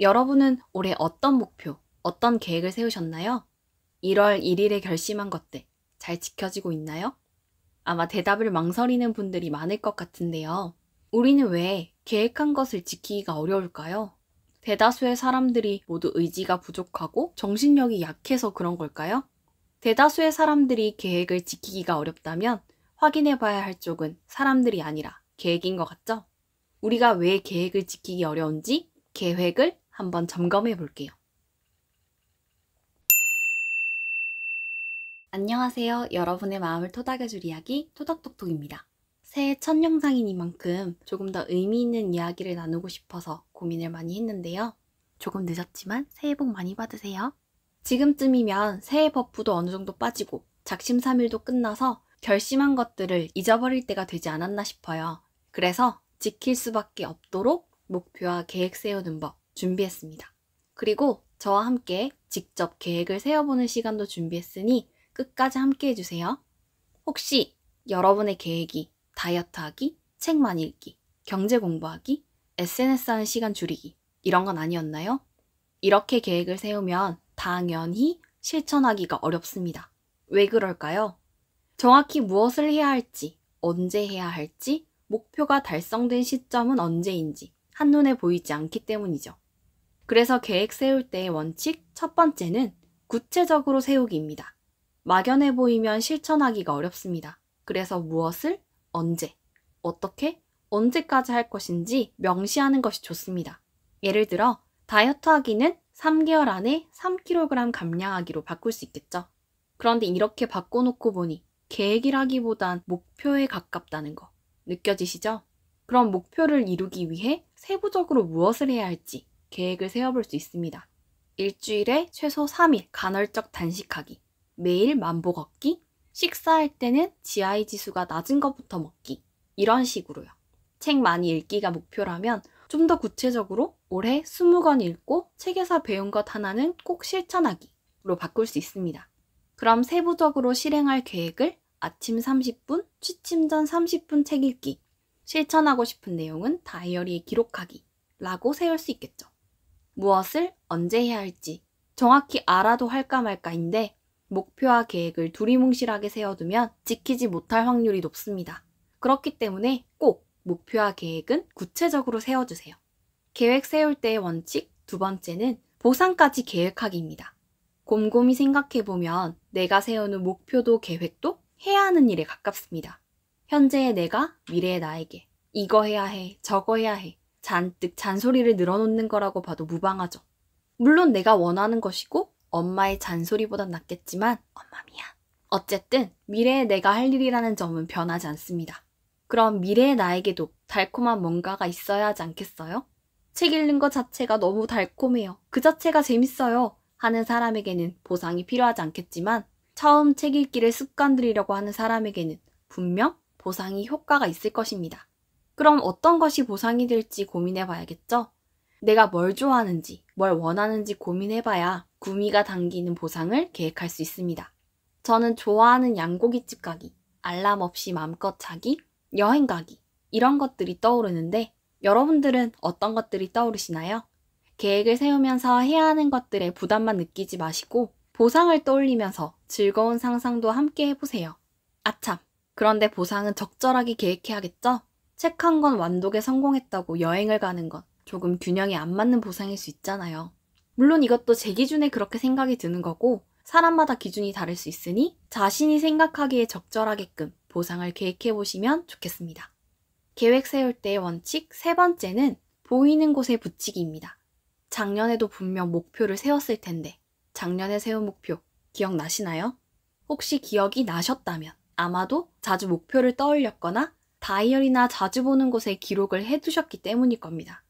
여러분은 올해 어떤 목표, 어떤 계획을 세우셨나요? 1월 1일에 결심한 것들 잘 지켜지고 있나요? 아마 대답을 망설이는 분들이 많을 것 같은데요. 우리는 왜 계획한 것을 지키기가 어려울까요? 대다수의 사람들이 모두 의지가 부족하고 정신력이 약해서 그런 걸까요? 대다수의 사람들이 계획을 지키기가 어렵다면 확인해 봐야 할 쪽은 사람들이 아니라 계획인 것 같죠? 우리가 왜 계획을 지키기 어려운지 계획을 한번 점검해 볼게요. 안녕하세요. 여러분의 마음을 토닥여줄 이야기 토닥톡톡입니다. 새해 첫 영상이니만큼 조금 더 의미 있는 이야기를 나누고 싶어서 고민을 많이 했는데요. 조금 늦었지만 새해 복 많이 받으세요. 지금쯤이면 새해 버프도 어느 정도 빠지고 작심삼일도 끝나서 결심한 것들을 잊어버릴 때가 되지 않았나 싶어요. 그래서 지킬 수밖에 없도록 목표와 계획 세우는 법 준비했습니다. 그리고 저와 함께 직접 계획을 세워보는 시간도 준비했으니 끝까지 함께 해주세요. 혹시 여러분의 계획이 다이어트 하기, 책 많이 읽기, 경제 공부하기, SNS 하는 시간 줄이기 이런 건 아니었나요? 이렇게 계획을 세우면 당연히 실천하기가 어렵습니다. 왜 그럴까요? 정확히 무엇을 해야 할지, 언제 해야 할지, 목표가 달성된 시점은 언제인지 한눈에 보이지 않기 때문이죠. 그래서 계획 세울 때의 원칙 첫 번째는 구체적으로 세우기입니다. 막연해 보이면 실천하기가 어렵습니다. 그래서 무엇을, 언제, 어떻게, 언제까지 할 것인지 명시하는 것이 좋습니다. 예를 들어 다이어트 하기는 3개월 안에 3kg 감량하기로 바꿀 수 있겠죠. 그런데 이렇게 바꿔놓고 보니 계획이라기보단 목표에 가깝다는 거 느껴지시죠? 그럼 목표를 이루기 위해 세부적으로 무엇을 해야 할지 계획을 세워볼 수 있습니다. 일주일에 최소 3일 간헐적 단식하기, 매일 만보 걷기, 식사할 때는 GI 지수가 낮은 것부터 먹기 이런 식으로요. 책 많이 읽기가 목표라면 좀 더 구체적으로 올해 20권 읽고 책에서 배운 것 하나는 꼭 실천하기로 바꿀 수 있습니다. 그럼 세부적으로 실행할 계획을 아침 30분, 취침 전 30분 책 읽기, 실천하고 싶은 내용은 다이어리에 기록하기 라고 세울 수 있겠죠. 무엇을 언제 해야 할지 정확히 알아도 할까 말까인데 목표와 계획을 두리뭉실하게 세워두면 지키지 못할 확률이 높습니다. 그렇기 때문에 꼭 목표와 계획은 구체적으로 세워주세요. 계획 세울 때의 원칙 두 번째는 보상까지 계획하기입니다. 곰곰이 생각해보면 내가 세우는 목표도 계획도 해야 하는 일에 가깝습니다. 현재의 내가 미래의 나에게 이거 해야 해, 저거 해야 해 잔뜩 잔소리를 늘어놓는 거라고 봐도 무방하죠. 물론 내가 원하는 것이고 엄마의 잔소리보단 낫겠지만 엄마 미안. 어쨌든 미래의 내가 할 일이라는 점은 변하지 않습니다. 그럼 미래의 나에게도 달콤한 뭔가가 있어야 하지 않겠어요? 책 읽는 것 자체가 너무 달콤해요. 그 자체가 재밌어요. 하는 사람에게는 보상이 필요하지 않겠지만 처음 책 읽기를 습관 들이려고 하는 사람에게는 분명 보상이 효과가 있을 것입니다. 그럼 어떤 것이 보상이 될지 고민해 봐야겠죠? 내가 뭘 좋아하는지, 뭘 원하는지 고민해봐야 구미가 당기는 보상을 계획할 수 있습니다. 저는 좋아하는 양고기집 가기, 알람 없이 맘껏 자기, 여행 가기 이런 것들이 떠오르는데 여러분들은 어떤 것들이 떠오르시나요? 계획을 세우면서 해야 하는 것들에 부담만 느끼지 마시고 보상을 떠올리면서 즐거운 상상도 함께 해보세요. 아참, 그런데 보상은 적절하게 계획해야겠죠? 책 한 권 완독에 성공했다고 여행을 가는 건 조금 균형이 안 맞는 보상일 수 있잖아요. 물론 이것도 제 기준에 그렇게 생각이 드는 거고 사람마다 기준이 다를 수 있으니 자신이 생각하기에 적절하게끔 보상을 계획해 보시면 좋겠습니다. 계획 세울 때의 원칙 세 번째는 보이는 곳에 붙이기입니다. 작년에도 분명 목표를 세웠을 텐데 작년에 세운 목표 기억나시나요? 혹시 기억이 나셨다면 아마도 자주 목표를 떠올렸거나 다이어리나 자주 보는 곳에 기록을 해두셨기 때문일 겁니다.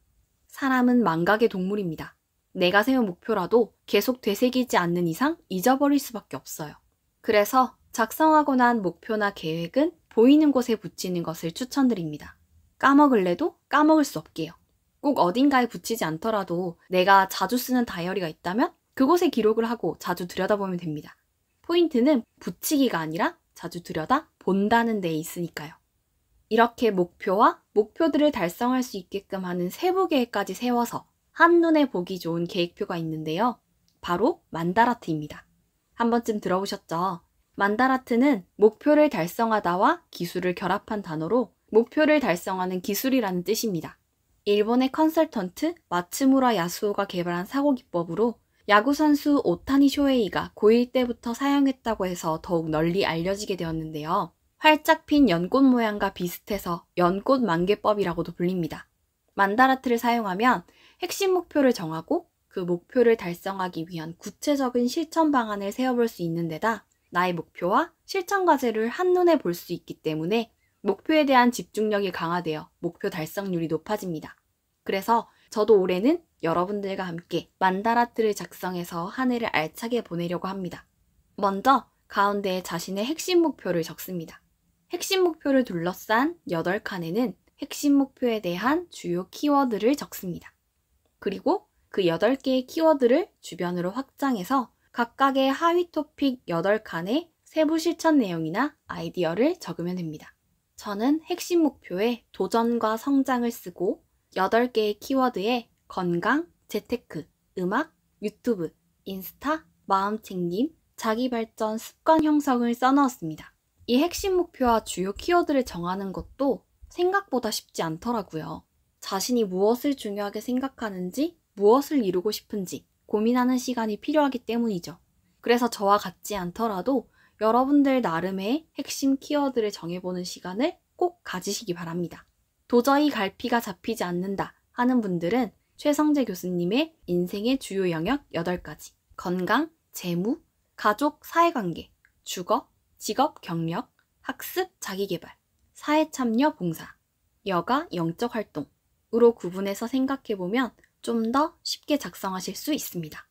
사람은 망각의 동물입니다. 내가 세운 목표라도 계속 되새기지 않는 이상 잊어버릴 수밖에 없어요. 그래서 작성하고 난 목표나 계획은 보이는 곳에 붙이는 것을 추천드립니다. 까먹을래도 까먹을 수 없게요. 꼭 어딘가에 붙이지 않더라도 내가 자주 쓰는 다이어리가 있다면 그곳에 기록을 하고 자주 들여다보면 됩니다. 포인트는 붙이기가 아니라 자주 들여다 본다는 데 있으니까요. 이렇게 목표와 목표들을 달성할 수 있게끔 하는 세부 계획까지 세워서 한눈에 보기 좋은 계획표가 있는데요. 바로 만다라트입니다. 한 번쯤 들어보셨죠? 만다라트는 목표를 달성하다와 기술을 결합한 단어로 목표를 달성하는 기술이라는 뜻입니다. 일본의 컨설턴트 마츠무라 야수오가 개발한 사고 기법으로 야구선수 오타니 쇼헤이가 고1 때부터 사용했다고 해서 더욱 널리 알려지게 되었는데요. 활짝 핀 연꽃 모양과 비슷해서 연꽃 만개법이라고도 불립니다. 만다라트를 사용하면 핵심 목표를 정하고 그 목표를 달성하기 위한 구체적인 실천 방안을 세워볼 수 있는 데다 나의 목표와 실천 과제를 한눈에 볼 수 있기 때문에 목표에 대한 집중력이 강화되어 목표 달성률이 높아집니다. 그래서 저도 올해는 여러분들과 함께 만다라트를 작성해서 한 해를 알차게 보내려고 합니다. 먼저 가운데에 자신의 핵심 목표를 적습니다. 핵심 목표를 둘러싼 8칸에는 핵심 목표에 대한 주요 키워드를 적습니다. 그리고 그 8개의 키워드를 주변으로 확장해서 각각의 하위 토픽 8칸에 세부 실천 내용이나 아이디어를 적으면 됩니다. 저는 핵심 목표에 도전과 성장을 쓰고 8개의 키워드에 건강, 재테크, 음악, 유튜브, 인스타, 마음챙김, 자기발전, 습관 형성을 써넣었습니다. 이 핵심 목표와 주요 키워드를 정하는 것도 생각보다 쉽지 않더라고요. 자신이 무엇을 중요하게 생각하는지, 무엇을 이루고 싶은지 고민하는 시간이 필요하기 때문이죠. 그래서 저와 같지 않더라도 여러분들 나름의 핵심 키워드를 정해보는 시간을 꼭 가지시기 바랍니다. 도저히 갈피가 잡히지 않는다 하는 분들은 최성재 교수님의 인생의 주요 영역 8가지, 건강, 재무, 가족, 사회관계, 주거, 직업, 경력, 학습, 자기개발, 사회참여, 봉사, 여가, 영적 활동으로 구분해서 생각해보면 좀 더 쉽게 작성하실 수 있습니다.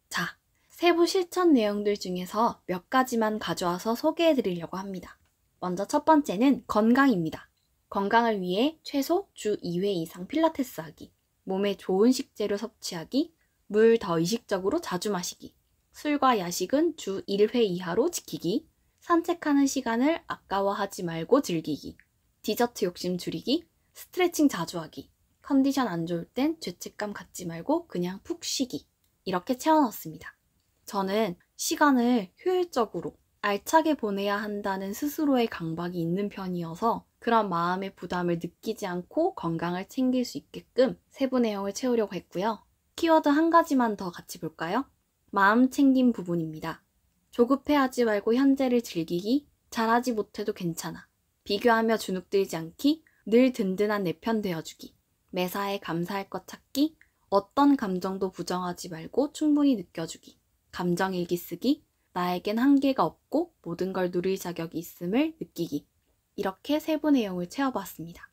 자, 세부 실천 내용들 중에서 몇 가지만 가져와서 소개해드리려고 합니다. 먼저 첫 번째는 건강입니다. 건강을 위해 최소 주 2회 이상 필라테스 하기, 몸에 좋은 식재료 섭취하기, 물 더 의식적으로 자주 마시기, 술과 야식은 주 1회 이하로 지키기, 산책하는 시간을 아까워하지 말고 즐기기, 디저트 욕심 줄이기, 스트레칭 자주 하기, 컨디션 안 좋을 땐 죄책감 갖지 말고 그냥 푹 쉬기, 이렇게 채워넣었습니다. 저는 시간을 효율적으로 알차게 보내야 한다는 스스로의 강박이 있는 편이어서 그런 마음의 부담을 느끼지 않고 건강을 챙길 수 있게끔 세부 내용을 채우려고 했고요. 키워드 한 가지만 더 같이 볼까요? 마음 챙김 부분입니다. 조급해하지 말고 현재를 즐기기, 잘하지 못해도 괜찮아, 비교하며 주눅들지 않기, 늘 든든한 내 편 되어주기, 매사에 감사할 것 찾기, 어떤 감정도 부정하지 말고 충분히 느껴주기, 감정일기 쓰기, 나에겐 한계가 없고 모든 걸 누릴 자격이 있음을 느끼기, 이렇게 세부 내용을 채워봤습니다.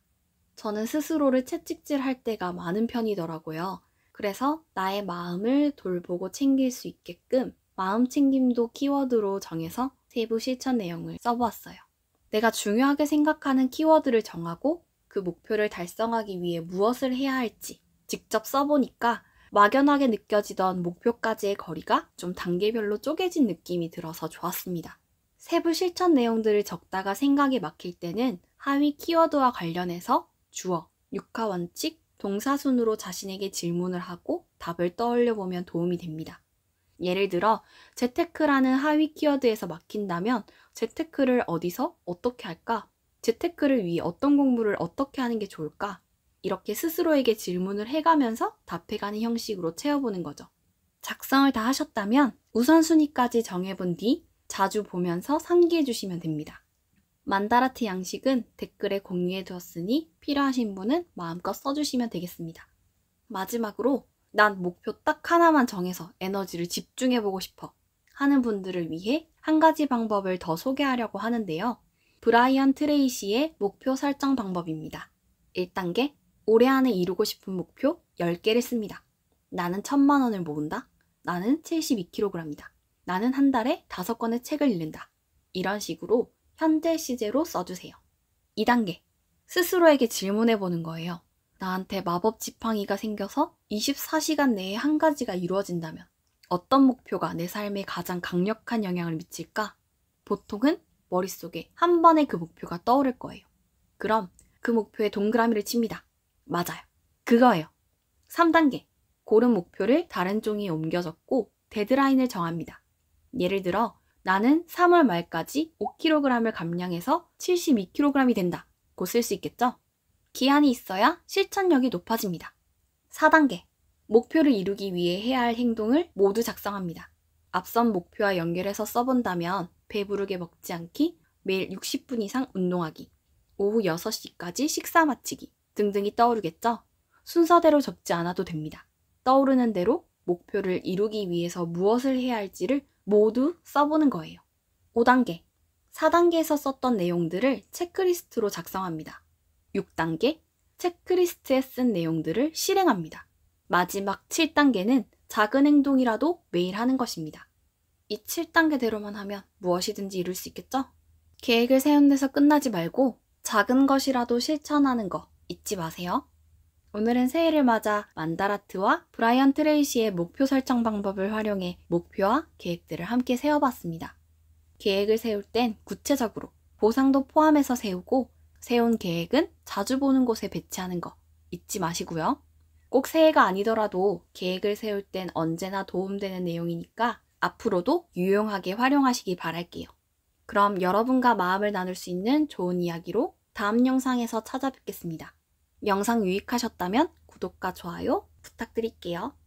저는 스스로를 채찍질할 때가 많은 편이더라고요. 그래서 나의 마음을 돌보고 챙길 수 있게끔 마음 챙김도 키워드로 정해서 세부 실천 내용을 써보았어요. 내가 중요하게 생각하는 키워드를 정하고 그 목표를 달성하기 위해 무엇을 해야 할지 직접 써보니까 막연하게 느껴지던 목표까지의 거리가 좀 단계별로 쪼개진 느낌이 들어서 좋았습니다. 세부 실천 내용들을 적다가 생각이 막힐 때는 하위 키워드와 관련해서 주어, 육하 원칙, 동사순으로 자신에게 질문을 하고 답을 떠올려 보면 도움이 됩니다. 예를 들어 재테크라는 하위 키워드에서 막힌다면 재테크를 어디서 어떻게 할까? 재테크를 위해 어떤 공부를 어떻게 하는 게 좋을까? 이렇게 스스로에게 질문을 해가면서 답해가는 형식으로 채워보는 거죠. 작성을 다 하셨다면 우선순위까지 정해본 뒤 자주 보면서 상기해주시면 됩니다. 만다라트 양식은 댓글에 공유해두었으니 필요하신 분은 마음껏 써주시면 되겠습니다. 마지막으로 난 목표 딱 하나만 정해서 에너지를 집중해보고 싶어 하는 분들을 위해 한 가지 방법을 더 소개하려고 하는데요. 브라이언 트레이시의 목표 설정 방법입니다. 1단계, 올해 안에 이루고 싶은 목표 10개를 씁니다. 나는 1000만 원을 모은다. 나는 72kg이다. 나는 한 달에 5권의 책을 읽는다. 이런 식으로 현재 시제로 써주세요. 2단계, 스스로에게 질문해보는 거예요. 나한테 마법 지팡이가 생겨서 24시간 내에 한 가지가 이루어진다면 어떤 목표가 내 삶에 가장 강력한 영향을 미칠까? 보통은 머릿속에 한 번에 그 목표가 떠오를 거예요. 그럼 그 목표에 동그라미를 칩니다. 맞아요. 그거예요. 3단계, 고른 목표를 다른 종이에 옮겨 적고 데드라인을 정합니다. 예를 들어 나는 3월 말까지 5kg을 감량해서 72kg이 된다 고 쓸 수 있겠죠? 기한이 있어야 실천력이 높아집니다. 4단계. 목표를 이루기 위해 해야 할 행동을 모두 작성합니다. 앞선 목표와 연결해서 써본다면 배부르게 먹지 않기, 매일 60분 이상 운동하기, 오후 6시까지 식사 마치기 등등이 떠오르겠죠? 순서대로 적지 않아도 됩니다. 떠오르는 대로 목표를 이루기 위해서 무엇을 해야 할지를 모두 써보는 거예요. 5단계. 4단계에서 썼던 내용들을 체크리스트로 작성합니다. 6단계. 체크리스트에 쓴 내용들을 실행합니다. 마지막 7단계는 작은 행동이라도 매일 하는 것입니다. 이 7단계대로만 하면 무엇이든지 이룰 수 있겠죠? 계획을 세운 데서 끝나지 말고 작은 것이라도 실천하는 거 잊지 마세요. 오늘은 새해를 맞아 만다라트와 브라이언 트레이시의 목표 설정 방법을 활용해 목표와 계획들을 함께 세워봤습니다. 계획을 세울 땐 구체적으로 보상도 포함해서 세우고 세운 계획은 자주 보는 곳에 배치하는 거 잊지 마시고요. 꼭 새해가 아니더라도 계획을 세울 땐 언제나 도움되는 내용이니까 앞으로도 유용하게 활용하시기 바랄게요. 그럼 여러분과 마음을 나눌 수 있는 좋은 이야기로 다음 영상에서 찾아뵙겠습니다. 영상 유익하셨다면 구독과 좋아요 부탁드릴게요.